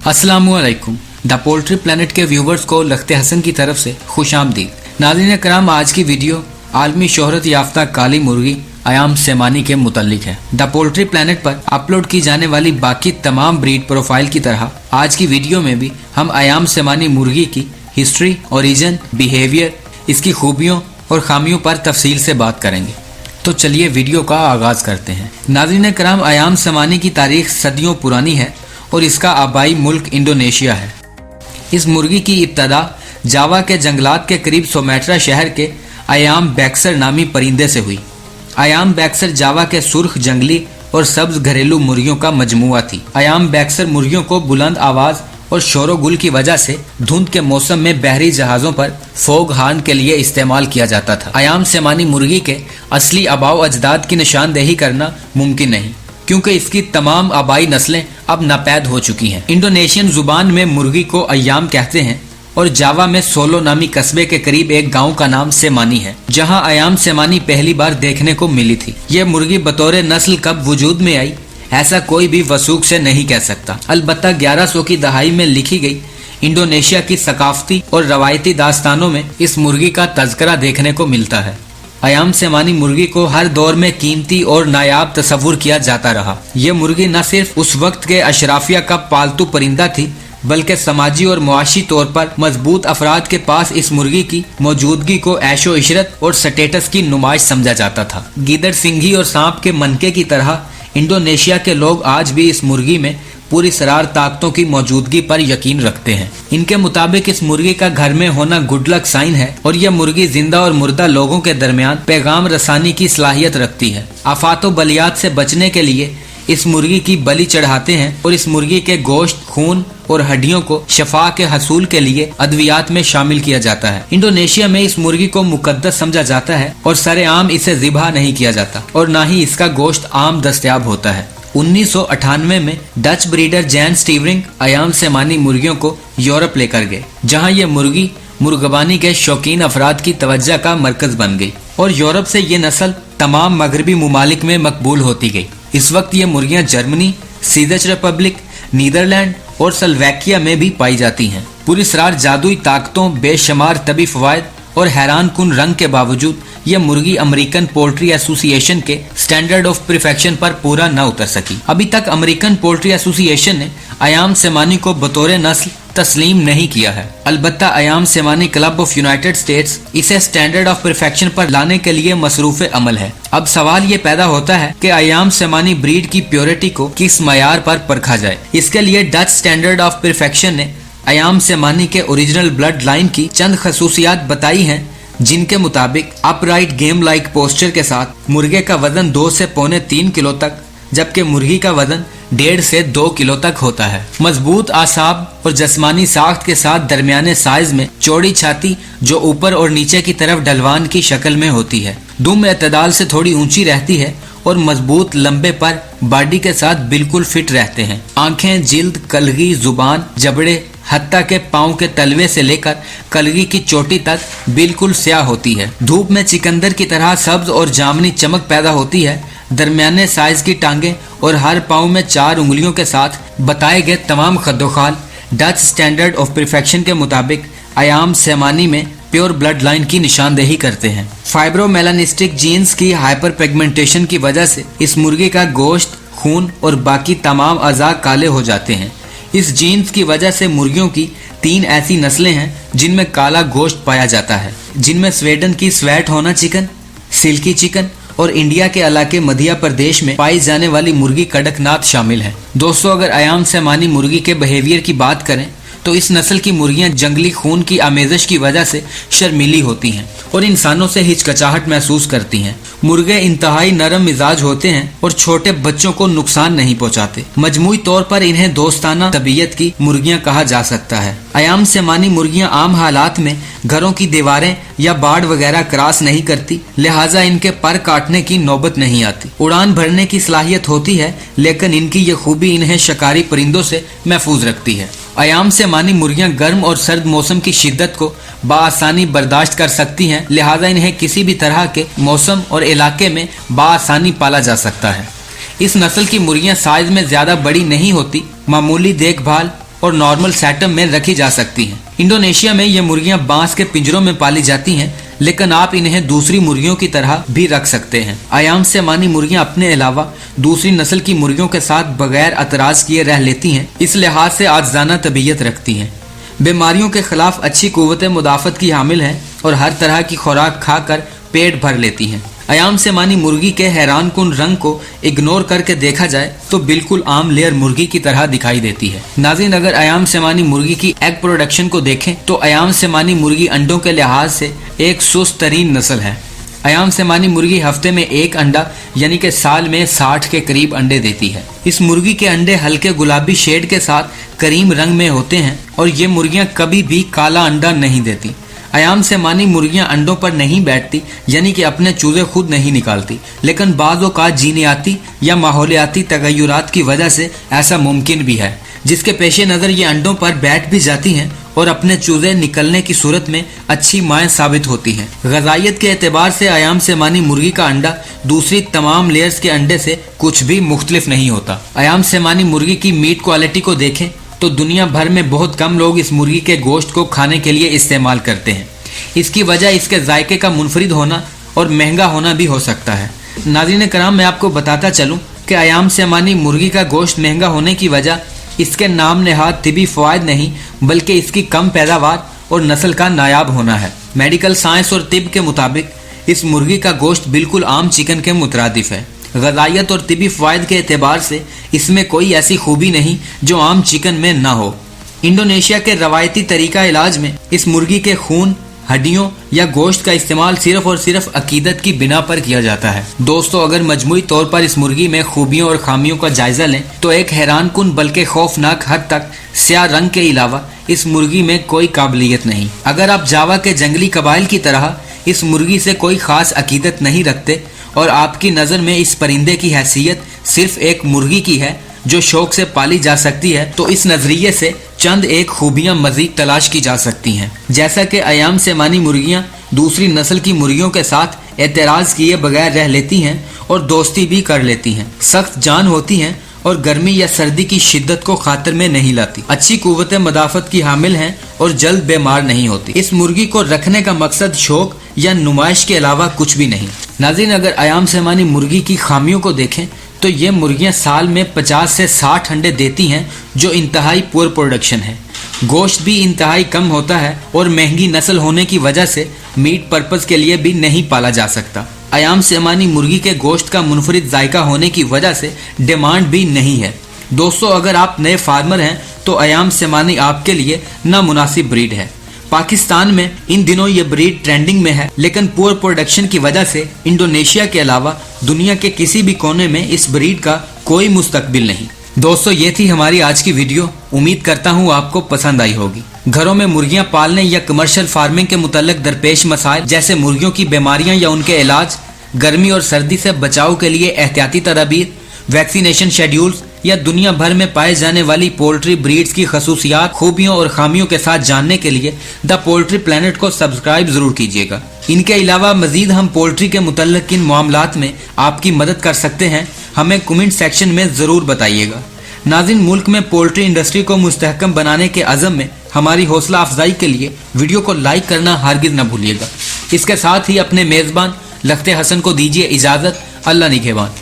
अस्सलामुअलैकुम। The poultry planet के viewers को लख्ते हसन की तरफ से खुशामदीद। नाज़रीन कराम, आज की वीडियो आलमी शोहरत याफ्ता काली मुर्गी अयाम सेमानी के मुतालिक है। द पोल्ट्री प्लैनेट पर अपलोड की जाने वाली बाकी तमाम ब्रीड प्रोफाइल की तरह आज की वीडियो में भी हम अयाम सेमानी मुर्गी की हिस्ट्री, ओरिजिन, बिहेवियर, इसकी खूबियों और खामियों पर तफसील से बात करेंगे। तो चलिए वीडियो का आगाज करते हैं। नाज़रीन कराम, अयाम सेमानी की तारीख सदियों पुरानी है और इसका आबाई मुल्क इंडोनेशिया है। इस मुर्गी की इब्तदा जावा के जंगलात के करीब सोमेट्रा शहर के अयाम बैक्सर नामी परिंदे से हुई। अयाम बैक्सर जावा के सुर्ख जंगली और सब्ज घरेलू मुर्गियों का मजमुआ थी। अयाम बैक्सर मुर्गियों को बुलंद आवाज और शोरो गुल की वजह से धुंध के मौसम में बहरी जहाजों पर फोग हार्न के लिए इस्तेमाल किया जाता था। अयाम सेमानी मुर्गी के असली आबाओ अजदाद की निशानदेही करना मुमकिन नहीं, क्योंकि इसकी तमाम आबाई नस्लें अब नापैद हो चुकी हैं। इंडोनेशियन जुबान में मुर्गी को अयाम कहते हैं और जावा में सोलो नामी कस्बे के करीब एक गांव का नाम सेमानी है, जहां अयाम सेमानी पहली बार देखने को मिली थी। यह मुर्गी बतौर नस्ल कब वजूद में आई, ऐसा कोई भी वसूख से नहीं कह सकता। अलबत्ता 1100 की दहाई में लिखी गई इंडोनेशिया की सकाफती और रवायती दास्तानों में इस मुर्गी का तज़करा देखने को मिलता है। अयाम सेमानी मुर्गी को हर दौर में कीमती और नायाब तस्वुर किया जाता रहा। यह मुर्गी न सिर्फ उस वक्त के अशराफिया का पालतू परिंदा थी, बल्कि समाजी और मुआशी तौर पर मजबूत अफराद के पास इस मुर्गी की मौजूदगी को ऐशो इशरत और स्टेटस की नुमाइश समझा जाता था। गीदड़, सिंघी और सांप के मनके की तरह इंडोनेशिया के लोग आज भी इस मुर्गी में पूरी सरार ताकतों की मौजूदगी पर यकीन रखते हैं। इनके मुताबिक इस मुर्गी का घर में होना गुड लक साइन है और यह मुर्गी जिंदा और मुर्दा लोगों के दरमियान पैगाम रसानी की सलाहियत रखती है। आफात व बलियात से बचने के लिए इस मुर्गी की बलि चढ़ाते हैं और इस मुर्गी के गोश्त, खून और हड्डियों को शफा के हसूल के लिए अद्वियात में शामिल किया जाता है। इंडोनेशिया में इस मुर्गी को मुकद्दस समझा जाता है और सरेआम इसे ज़िबा नहीं किया जाता और न ही इसका गोश्त आम दस्तयाब होता है। 1998 में डच ब्रीडर जैन स्टीवरिंग अयाम सेमानी मुर्गियों को यूरोप लेकर गए, जहां ये मुर्गी मुर्गबानी के शौकीन अफराद की तवज्जो का मरकज बन गई और यूरोप से ये नस्ल तमाम मगरबी मुमालिक में मकबूल होती गई। इस वक्त ये मुर्गियां जर्मनी, सीज़च रिपब्लिक, नीदरलैंड और स्लोवाकिया में भी पाई जाती हैं। पूरी सरार जादुई ताकतों, बेशुमार तबी फवायद और हैरान कुन रंग के बावजूद यह मुर्गी अमेरिकन पोल्ट्री एसोसिएशन के स्टैंडर्ड ऑफ परफेक्शन पर पूरा न उतर सकी। अभी तक अमेरिकन पोल्ट्री एसोसिएशन ने अयाम सेमानी को बतौर नस्ल तस्लीम नहीं किया है। अलबत्ता अयाम सेमानी क्लब ऑफ यूनाइटेड स्टेट्स इसे स्टैंडर्ड ऑफ परफेक्शन पर लाने के लिए मसरूफ अमल है। अब सवाल ये पैदा होता है कि अयाम सेमानी ब्रीड की प्योरिटी को किस मयार पर परखा जाए। इसके लिए डच स्टैंडर्ड ऑफ परफेक्शन ने अयाम सेमानी के ओरिजिनल ब्लड लाइन की चंद खसूसियात बताई हैं, जिनके मुताबिक अपराइट गेम लाइक पोस्चर के साथ मुर्गे का वजन 2 से पौने 3 किलो तक, जबकि मुर्गी का वजन 1.5 से 2 किलो तक होता है। मजबूत आसाब और जस्मानी साख्त के साथ दरमियाने साइज में चौड़ी छाती जो ऊपर और नीचे की तरफ ढलवान की शक्ल में होती है। दुम एतदाल से थोड़ी ऊंची रहती है और मजबूत लंबे पर बॉडी के साथ बिल्कुल फिट रहते हैं। आंखें, जिल्द, कलगी, जुबान, जबड़े, हत्ता के पाँव के तलवे से लेकर कलगी की चोटी तक बिल्कुल स्याह होती है। धूप में चिकंदर की तरह सब्ज और जामनी चमक पैदा होती है। दरमियाने साइज की टांगें और हर पाँव में 4 उंगलियों के साथ बताए गए तमाम खद्दोखाल डच स्टैंडर्ड ऑफ परफेक्शन के मुताबिक अयाम सेमानी में प्योर ब्लड लाइन की निशानदेही करते हैं। फाइब्रोमेलानिस्टिक जीन्स की हाइपर पिगमेंटेशन की वजह से इस मुर्गी का गोश्त, खून और बाकी तमाम अज़ा काले हो जाते हैं। इस जीन्स की वजह से मुर्गियों की 3 ऐसी नस्लें हैं जिनमें काला गोश्त पाया जाता है, जिनमें स्वीडन की स्वेट होना चिकन, सिल्की चिकन और इंडिया के इलाके मध्य प्रदेश में पाई जाने वाली मुर्गी कड़कनाथ शामिल है। दोस्तों, अगर अयाम सेमानी मुर्गी के बिहेवियर की बात करें तो इस नस्ल की मुर्गियां जंगली खून की आमेजश की वजह से शर्मीली होती हैं और इंसानों से हिचकिचाहट महसूस करती हैं। मुर्गे इंतहाई नरम मिजाज होते हैं और छोटे बच्चों को नुकसान नहीं पहुंचाते। मजमूई तौर पर इन्हें दोस्ताना तबीयत की मुर्गियां कहा जा सकता है। अयाम सेमानी मुर्गियां आम हालात में घरों की दीवारें या बाड़ वगैरह क्रॉस नहीं करती, लिहाजा इनके पर काटने की नौबत नहीं आती। उड़ान भरने की सलाहियत होती है, लेकिन इनकी यह खूबी इन्हें शिकारी परिंदों से महफूज रखती है। अयाम सेमानी मुर्गियां गर्म और सर्द मौसम की शिद्दत को बाआसानी बर्दाश्त कर सकती हैं, लिहाजा इन्हें किसी भी तरह के मौसम और इलाके में बाआसानी पाला जा सकता है। इस नस्ल की मुर्गियां साइज में ज्यादा बड़ी नहीं होती, मामूली देखभाल और नॉर्मल सेटअप में रखी जा सकती हैं। इंडोनेशिया में ये मुर्गियां बांस के पिंजरों में पाली जाती हैं, लेकिन आप इन्हें दूसरी मुर्गियों की तरह भी रख सकते हैं। अयाम सेमानी मुर्गियां अपने अलावा दूसरी नस्ल की मुर्गियों के साथ बगैर एतराज किए रह लेती हैं, इस लिहाज से आजाना तबीयत रखती हैं। बीमारियों के खिलाफ अच्छी कुव्वत मुदाफ़त की हामिल हैं और हर तरह की खुराक खाकर पेट भर लेती हैं। अयाम सेमानी मुर्गी के हैरान कुन रंग को इग्नोर करके देखा जाए तो बिल्कुल आम लेयर मुर्गी की तरह दिखाई देती है। नाज़रीन, अगर अयाम सेमानी मुर्गी की एग प्रोडक्शन को देखें तो अयाम सेमानी मुर्गी अंडों के लिहाज से एक सुस्त तरीन नस्ल है। अयाम सेमानी मुर्गी हफ्ते में एक अंडा यानी कि साल में 60 के करीब अंडे देती है। इस मुर्गी के अंडे हल्के गुलाबी शेड के साथ करीम रंग में होते हैं और ये मुर्गियां कभी भी काला अंडा नहीं देती। अयाम सेमानी मुर्गियां अंडों पर नहीं बैठती यानी कि अपने चूजे खुद नहीं निकालती, लेकिन बाज़ औक़ात जीनियाती या माहौलियाती तगय्युरात की वजह से ऐसा मुमकिन भी है, जिसके पेश नज़र ये अंडों पर बैठ भी जाती हैं और अपने चूजे निकलने की सूरत में अच्छी माएँ साबित होती हैं। ग़िज़ाइयत के एतबार से अयाम सेमानी मुर्गी का अंडा दूसरी तमाम लेयर्स के अंडे से कुछ भी मुख्तलिफ नहीं होता। अयाम सेमानी मुर्गी की मीट क्वालिटी को देखें तो दुनिया भर में बहुत कम लोग इस मुर्गी के गोश्त को खाने के लिए इस्तेमाल करते हैं। इसकी वजह इसके जायके का मुनफरिद होना और महंगा होना भी हो सकता है। नाज़रीन कराम, मैं आपको बताता चलूँ कि अयाम सेमानी मुर्गी का गोश्त महंगा होने की वजह इसके नाम नहाद तिबी फ़वाइद नहीं बल्कि इसकी कम पैदावार और नस्ल का नायाब होना है। मेडिकल साइंस और तिब के मुताबिक इस मुर्गी का गोश्त बिल्कुल आम चिकन के मुतरादिफ है। ग़िज़ाइयत और तिबी फ़वाइद के एतबार से इसमें कोई ऐसी खूबी नहीं जो आम चिकन में ना हो। इंडोनेशिया के रवायती तरीका इलाज में इस मुर्गी के खून, हड्डियों या गोश्त का इस्तेमाल सिर्फ और सिर्फ अकीदत की बिना पर किया जाता है। दोस्तों, अगर मजमूई तौर पर इस मुर्गी में खूबियों और खामियों का जायजा लें तो एक हैरान कुन बल्कि खौफनाक हद तक स्याह रंग के अलावा इस मुर्गी में कोई काबिलियत नहीं। अगर आप जावा के जंगली कबाइल की तरह इस मुर्गी से कोई खास अकीदत नहीं रखते और आपकी नज़र में इस परिंदे की हैसियत सिर्फ एक मुर्गी की है जो शौक से पाली जा सकती है, तो इस नज़रिए से चंद एक खूबियां मजीद तलाश की जा सकती हैं। जैसा कि अयाम सेमानी मुर्गियां दूसरी नस्ल की मुर्गियों के साथ एतराज़ किए बगैर रह लेती हैं और दोस्ती भी कर लेती हैं, सख्त जान होती हैं और गर्मी या सर्दी की शिद्दत को खातिर में नहीं लाती, अच्छी कुव्वत मदाफ़त की हामिल हैं और जल्द बीमार नहीं होती। इस मुर्गी को रखने का मकसद शौक या नुमाइश के अलावा कुछ भी नहीं। नाज़रीन, अगर अयाम सेमानी मुर्गी की खामियों को देखें तो ये मुर्गियां साल में 50 से 60 अंडे देती हैं, जो इंतहाई पुअर प्रोडक्शन है। गोश्त भी इंतहाई कम होता है और महंगी नस्ल होने की वजह से मीट पर्पज़ के लिए भी नहीं पाला जा सकता। अयाम सेमानी मुर्गी के गोश्त का मुनफरिद जायका होने की वजह से डिमांड भी नहीं है। दोस्तों, अगर आप नए फार्मर हैं तो अयाम सेमानी आपके लिए नामुनासिब ब्रीड है। पाकिस्तान में इन दिनों ये ब्रीड ट्रेंडिंग में है, लेकिन पुअर प्रोडक्शन की वजह से इंडोनेशिया के अलावा दुनिया के किसी भी कोने में इस ब्रीड का कोई मुस्तकबिल नहीं। दोस्तों, ये थी हमारी आज की वीडियो। उम्मीद करता हूँ आपको पसंद आई होगी। घरों में मुर्गियां पालने या कमर्शियल फार्मिंग के मुतल्लिक दरपेश मसाइल जैसे मुर्गियों की बीमारियां या उनके इलाज, गर्मी और सर्दी से बचाव के लिए एहतियाती तदाबीर, वैक्सीनेशन शेड्यूल्स या दुनिया भर में पाए जाने वाली पोल्ट्री ब्रीड्स की खसूसियात, खूबियों और खामियों के साथ जानने के लिए द पोल्ट्री प्लैनेट को सब्सक्राइब जरूर कीजिएगा। इनके अलावा मजीद हम पोल्ट्री के मुतल्लिक किन मामलात में आपकी मदद कर सकते हैं, हमें कमेंट सेक्शन में ज़रूर बताइएगा। नाज़रीन, मुल्क में पोल्ट्री इंडस्ट्री को मुस्तहकम बनाने के अज़म में हमारी हौसला अफजाई के लिए वीडियो को लाइक करना हरगिज़ न भूलिएगा। इसके साथ ही अपने मेज़बान लख्ते हसन को दीजिए इजाज़त। अल्लाह निगहबान।